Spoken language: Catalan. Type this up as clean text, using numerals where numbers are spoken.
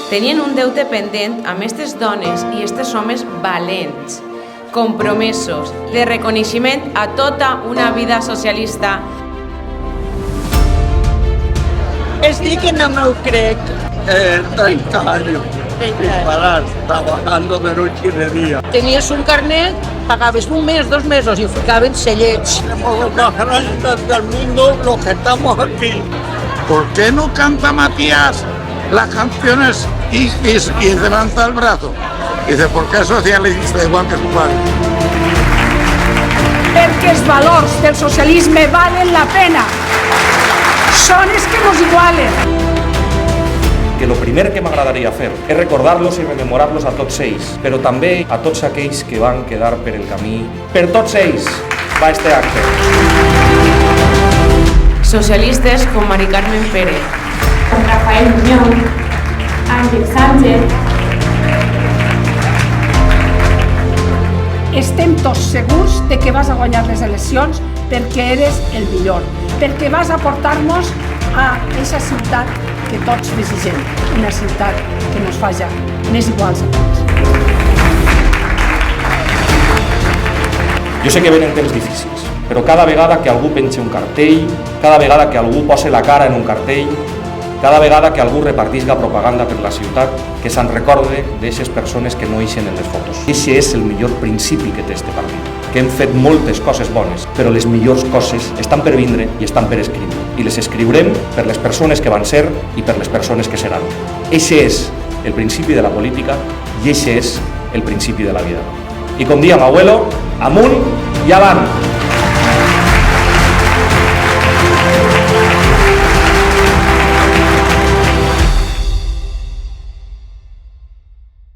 tenien un deute pendent amb aquestes dones i aquests homes valents, compromesos, de reconeixement a tota una vida socialista. Estic que no me ho crec. 30 años sin parar, trabajando de noche y de día. Tenies un carnet, pagaves un mes, 2 mesos i ho ficaven sellets. Somos los más grandes del mundo los que estamos aquí. ¿Por qué no canta Matías las canciones y levanta el brazo? Dice, ¿por qué socialista igual que su padre? Perquè els valors del socialisme valen la pena. Són els que nos igualen. Que lo primer que m'agradaria fer és recordar-los i rememorar-los a tots ells, però també a tots aquells que van quedar per el camí. Per tots ells va este acte. Socialistes com Mari Carmen Pérez, Rafael Muñoz, Ángel Sánchez. Estem tots segurs de que vas a guanyar les eleccions perquè eres el millor, perquè vas a portar-nos a aquesta ciutat que tots desitgem, una ciutat que nos fa ja més iguals a tots. Jo sé que venen temps difícils, però cada vegada que algú penja un cartell, cada vegada que algú posa la cara en un cartell, cada vegada que algú repartisga propaganda per la ciutat, que se'n recorde d'aixes persones que no ixen en les fotos. Eixe és el millor principi que té este partit, que hem fet moltes coses bones, però les millors coses estan per vindre i estan per escriure. I les escriurem per les persones que van ser i per les persones que seran. Eixe és el principi de la política i eixe és el principi de la vida. I com dia m'abuelo, amunt i avant!